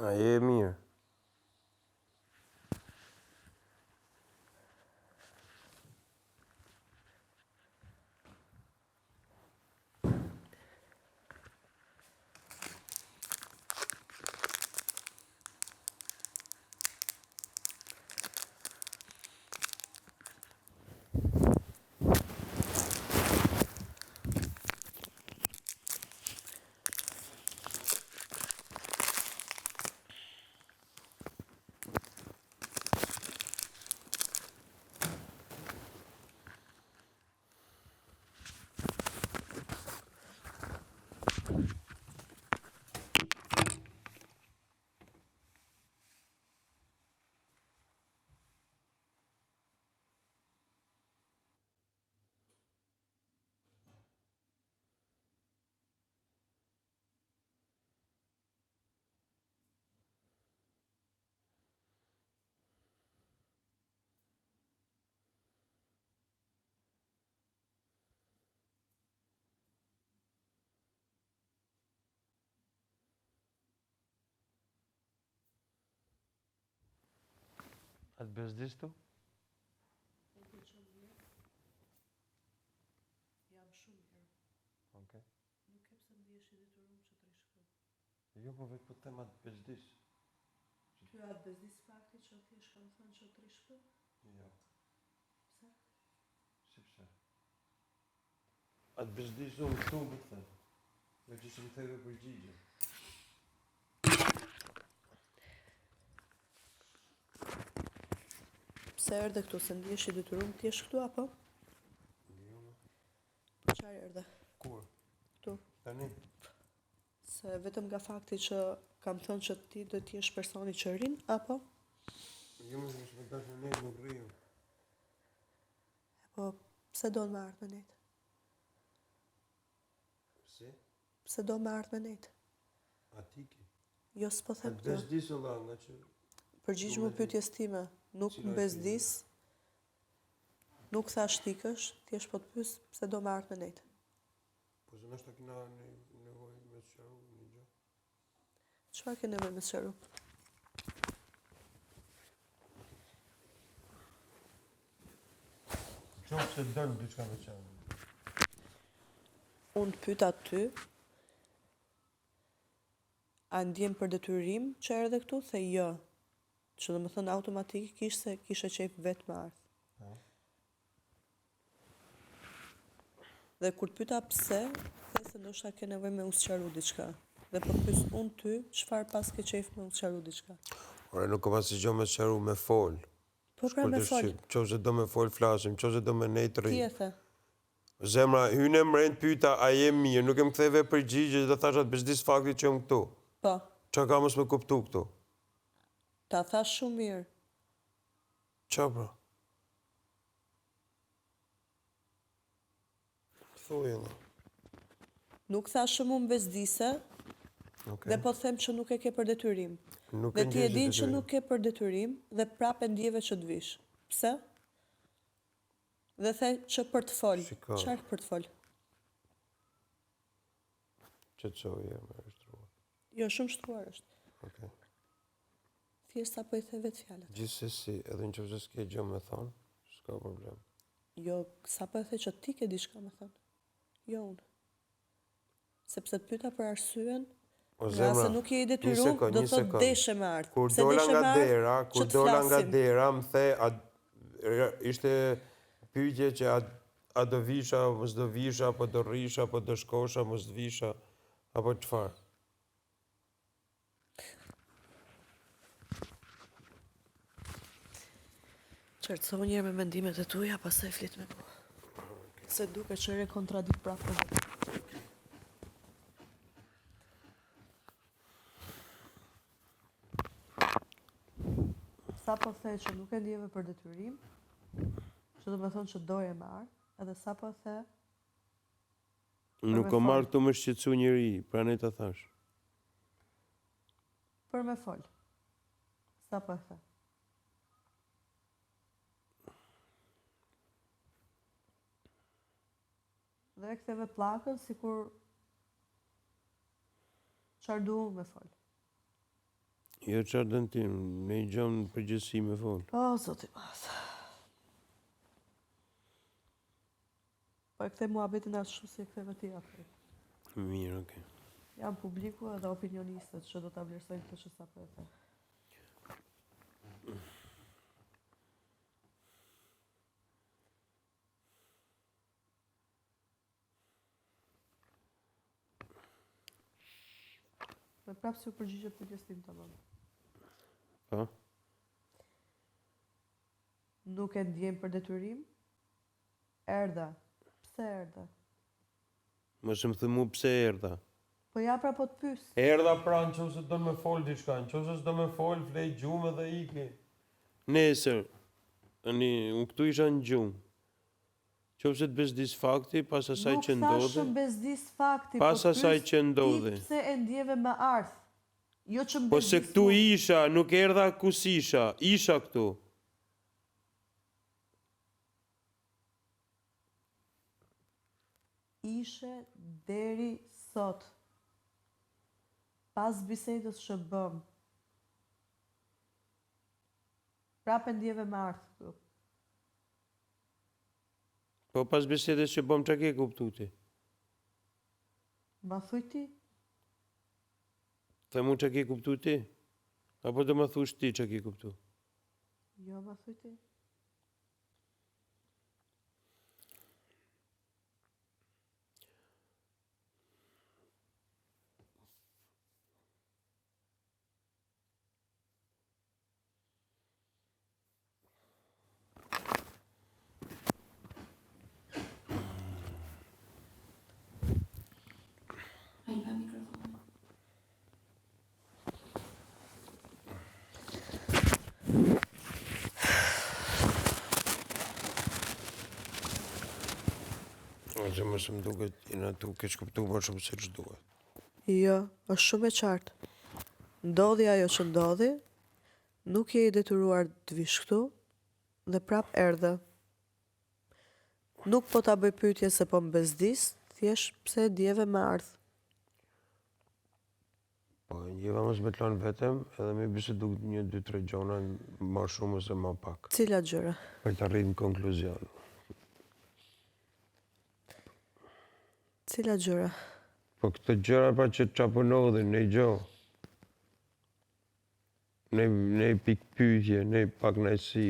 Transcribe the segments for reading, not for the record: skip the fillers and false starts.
A je mirë. A të bezdis tu? Jam shumë mirë. Okej. Nuk e pse ndihesh i detyruar që të rishkoj. Jo, po vetë po them atë bezdis. Ty atë bezdis fakti që thjesht kam thënë që të rishkoj? Jo. Pse? Si pse? Atë bezdis unë këtu më të them. Me që më theve përgjigje. Pse erdhe këtu, se ndihesh i detyruar të jesh këtu apo? Jo, më. Po çfarë erdhe? Kur? Këtu. Tani? Se vetëm nga fakti që kam thënë që ti do të jesh personi që rin, apo? Jo, më më dash në nejtë nuk riju. Po, pse do me ardhë me nejtë? Si? Pse do me ardhë me nejtë? Atiki. Jo, s'po them Atë këtë. bezdis o la, nga që... Përgjigj më pyetjes time, nuk Cila më bezdis, nuk thash tikësh, thjesht po të pyes pse do me ardhë me nejtë. Po se nështë ta kina nevoj me të qaru një gjë. Çfarë ke nevojë me sqaru? Qofë se dënë diçka me qaru. Unë të pyet aty, a ndjen për detyrim që erdhe këtu? The jo. Që do më thënë automatikisht se kishe qejf vetë me ardhë. Ha? Dhe kur të pyeta pse, the se ndoshta ke nevojë me u sqaru diçka. Dhe po pyes unë ty, çfarë pas ke qejf me u sqaru diçka? Ore, nuk ka pasi gjë me të qaru me fol. Po pra me fol. Qofë se do me fol flasim, qofë se do me nejtë ri. Ti e the. Zemra, hyne më rejnë pyta, a je mirë, nuk e më ktheve përgjigje dhe thash atë bezdis fakti që jam këtu. Po, Qa ka mos me kuptu këtu? ta thash shumë mirë. Qa pra? Thuj edhe. Nuk thash shumë unë bezdise, Okay. dhe po them që nuk e ke për detyrim. Nuk Dhe e ti e ndjesh din që detyrim. nuk ke për detyrim dhe prapë ndjeve që të vish. Pse? Dhe the që për të fol. Shiko. Çfarë për të fol? Që të qoj e me rështruar. Jo, shumë shtruar është. Okay. Thjesht sa po i the vetë fjalët. Gjithsesi, edhe në qofë se s'ke gjë me thonë, s'ka problem. Jo, sa po e the që ti ke diçka me thënë. Jo unë. Sepse të pyeta për arsyen, O nga zemra, se nuk je i një detyruar, sekond, do një thot sekond. deshe me ardh. Kur Se dola deshe nga me ardh, dera, që kur të dola nga flasim. dera, më the, ishte pyetje që a do visha, mos do visha, apo do rrisha, apo do shkosha, mos do visha, apo çfarë? Qërtëso njerë me mendimet e tuja, pastaj flit me mua. Se duke që re kontradikt prapë. Sa po the që nuk e ndjeve për detyrim, që do me thonë që doje me ardh, edhe sa po the... Nuk o marrë këtu me shqetësu njëri, pra ne të thash. Për me fol. Sa po the. Dhe e ktheve pllakën sikur çfarë du me fol. Jo çfarë dën tim, me i gjonë përgjithësi me fol. O, zoti mas. Po e kthe muhabetin ashtu shumë si e ktheve ti atë. Mirë, okay. Jam publiku edhe opinionistët që do ta vlerësojnë këtë që sapo e the. Me prapë si u përgjigje pyetjes tim tamam. Po? Nuk e ndjem për detyrim? Erdha. Pse erdha? Mos më thë mu pse erdha. Po ja pra po të pyes. Erdha pra në qëse do me fol diçka, në qëse s'do me fol, flej gjumë dhe iki. Nesër, unë këtu isha në gjumë. Qofse të bezdis fakti, pas asaj që Nuk ndodhi. thashëm bezdis fakti, Pas po asaj pyes që ndodhi. ti pse e ndjeve me ardh? Jo që Po se bezdis këtu mu. isha, nuk erdha kus isha këtu. Ishe deri sot. Pas bisedës që bëm. Prapë ndjeve me ardh këtu. Po pas bisedës që bëm që ke kuptu ti? Ma thuj ti? Dhe mu që ke kuptu ti? Apo do më thush ti që ke kuptu? Jo, ma thuj ti. Ose më së më duket, jena tu keq kuptu më shumë se që duhet. Jo, është shumë e qartë. Ndodhi ajo që ndodhi, nuk je i detyruar të vish këtu dhe prap erdhe. Nuk po ta bëj pyetje se po më bezdis, thjesht pse e ndjeve me ardh. Po, njeva mos me të lanë vetëm, edhe me bisedu 1-2-3 gjona ma shumë ose ma pak. Cila gjëra? Për të arrit në konkluzion. Cila gjëra? Po këtë gjëra pa që të qapunodhin, ne gjo. Ne pik pyetje, ne pak najsi.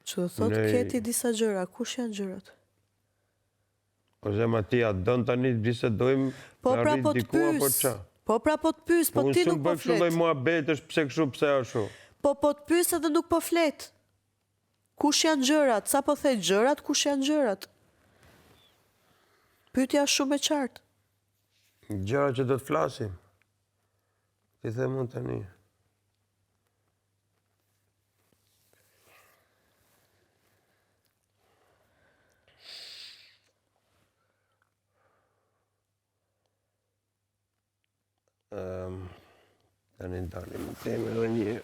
Që do thot keti disa gjëra, kush janë gjërat? Ose ma ti atë donë tani të bisedojmë, Po në pra arrit po të diku apo pyes. qa. Po pra po të pyes, po ti nuk po Unë shumë flet. mua betësh pse kështu, pse ashtu. Po të pyes edhe nuk po flet. Kush janë gjërat? Sa po the gjërat, kush janë gjërat? Pyetja është shumë e qartë. Gjëra që do të flasim. Ti the mund tani. Tani më teme edhe një.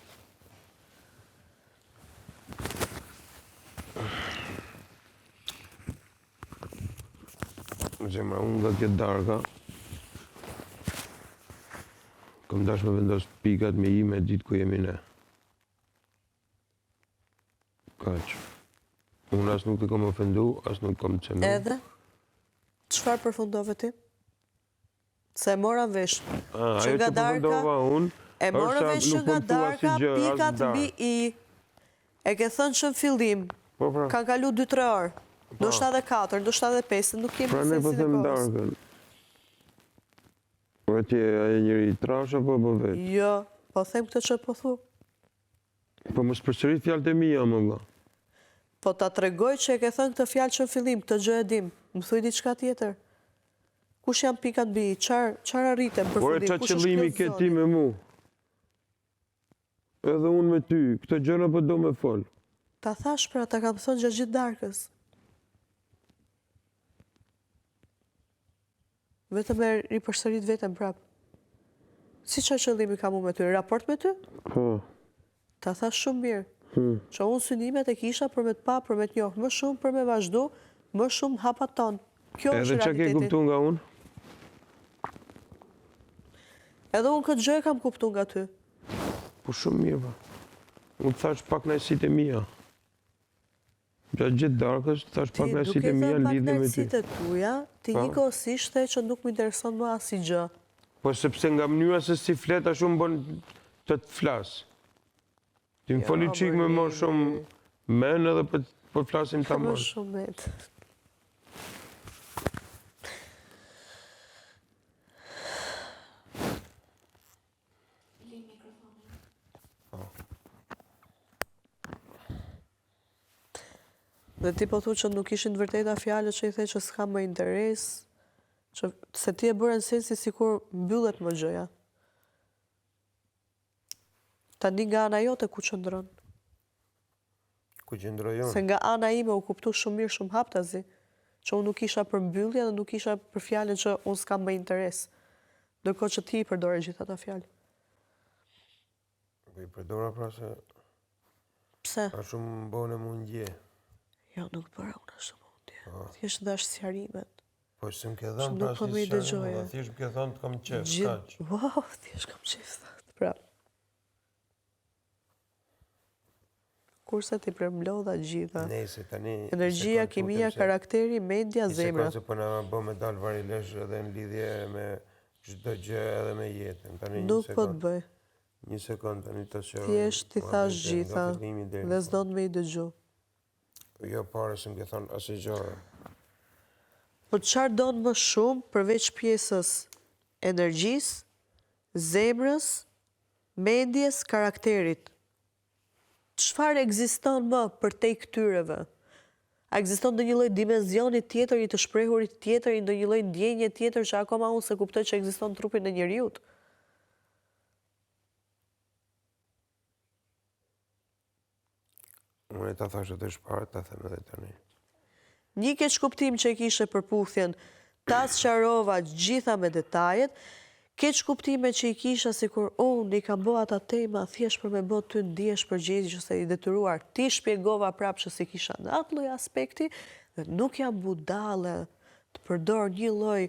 Zemra, unë nga kjo darka, kom dash me vendos pikat me i me ditë ku jemi ne. Kaq. Unë as nuk të kom ofendu, as nuk kom cenu. Edhe? Çfarë përfundove ti? Se e mora vesh. Ajo Që që nga darka, përfundova unë, e mora vesh që nga darka, pikat mbi i. E ke thënë që në fillim, Po pra, kanë kalu 2-3 orë. Ndoshta edhe 4, ndoshta edhe 5, nuk kemi pra ne po sensin e them kohës. darkën. Po ti e njëri trash apo po vetë? Jo, po them këtë që po thu. Po mos përsërit fjalët e mia më vlla. Po ta tregoj që e ke thënë këtë fjalë që në fillim, këtë gjë e dim. Më thuj diçka tjetër. Kush janë pikat mbi i? Çfarë arritën për Ore fundim? qa Kush është qëllimi kjo ke ti zoni? me mu? Edhe unë me ty, këtë gjëra po do me fol. Ta thash pra, ta kam thënë gjatë gjithë darkës. Vetëm e ripërsërit vetëm prap. Si qa qëllimi kam unë me ty? Raport me ty? Po. Ta thash shumë mirë. Që unë synimet e kisha për me të pa, për me të njohë, më shumë për me vazhdu, më shumë hapat tonë. Kjo është Edhe qa ke realiteti. kuptu nga unë? Edhe unë këtë gjë e kam kuptu nga ty. po shumë mirë, po. Unë thash pak nëjësit e mija. Gjatë gjithë darkës, thash pak Ti nëjësit duke e mija thënë në pak lidhje me ty. nëjësit e tuja, ti Po. njëkohësisht the që nuk më intereson më asgjë. Po sepse nga mënyra se si fleta shumë bën të të flasë. Ti më Jo, foli qik me më Berlini. shumë men edhe për flasim ta Më mërë. shumë net. Dhe ti po thu që nuk ishin vërteta fjalët që i the që s'ka më interes, që se ti e bërë në sensi sikur mbyllet më gjëja. Tani nga ana jote ku qëndron? Ku qëndroj Se unë? nga ana ime u kuptu shumë mirë, shumë haptazi, që unë nuk isha për mbyllje dhe nuk isha për fjalën që unë s'kam më interes. Ndërkohë që ti i përdore gjithë ata fjalë. Po i përdora pra se Pse? a shumë bëne mu ndje. Jo, nuk bëra unë ashtu mundje. Thjesht dash sqarimet. Po se më ke Që dhënë nuk pra po si më i shërë, dëgjoje. dhe thjesht më ke thënë të kam qef, kaq. Wow, thjesht kam qef thot. Pra. Kurse ti përmblodha gjitha. Nese, tani... Energjia, kimia, karakteri, mendja, zemra. Një sekundë se po na bë me dalë varilesh edhe në lidhje me çdo gjë edhe me jetën. Tani një Nuk po të sekundë. bëj. Një sekundë tani të shoh. Thjesht ti thash gjitha dhe s'do të më i dëgju. Jo pare se më ke thonë asë gjë. Po çfarë don më shumë përveç pjesës energjisë, zemrës, mendjes, karakterit? Çfarë ekziston më përtej këtyreve? A ekziston ndonjë lloj dimensioni tjetër i të shprehurit tjetër, i ndonjë lloj ndjenje tjetër që akoma unë se kuptoj që ekziston në trupin e njeriut? Unë e ta thash atë shparë, ta them edhe tani. Një keq kuptim që e kishe përputhjen, ta sqarova gjitha me detajet, keq kuptime që i kisha sikur unë i kam bë ata tema thjesht për me bë ty ndihesh përgjegjës ose i detyruar. Ti shpjegova prapë që si kisha në atë lloj aspekti dhe nuk jam budale të përdor një lloj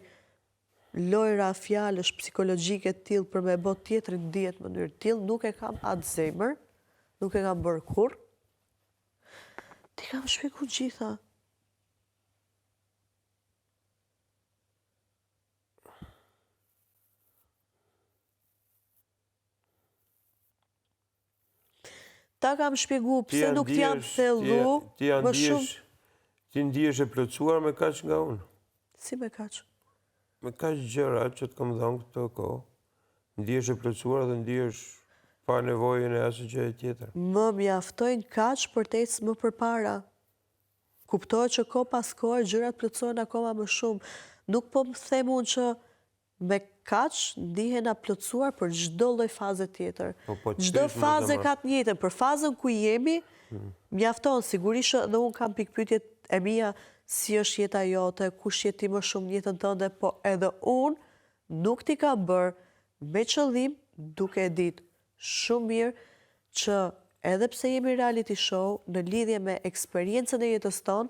lojra fjalësh psikologjike të tillë për me bë tjetrin ndihet në mënyrë të tillë, nuk e kam atë zemër, nuk e kam bërë kurrë. Ti kam shpjegu gjitha. Ta kam shpjegu pse nuk t'jam thellu më shumë. Ti ndihesh e plotësuar me kaq nga unë. Si me kaq? Me kaq gjëra që të kam dhënë këtë kohë. Ndihesh e plotësuar dhe ndihesh pa nevojën e asnjë gjë tjetër. Më mjaftojnë kaq për të ecë më përpara. Kuptohet që ko pas kohë gjërat plotësohen akoma më shumë. Nuk po më them unë që me kaq ndihena plotësuar për çdo lloj faze tjetër. Çdo fazë ka të njëjtën. Për fazën ku jemi, mjafton sigurisht që edhe unë kam pikpyetjet e mia si është jeta jote, kush je ti më shumë në jetën tënde, po edhe unë nuk t'i ka bërë me qëllim duke e ditë shumë mirë që edhe pse jemi reality show, në lidhje me eksperiencën e jetës tonë,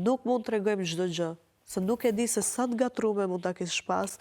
nuk mund të tregojmë çdo gjë. Se nuk e di se sa të gatrume mund ta kesh pas,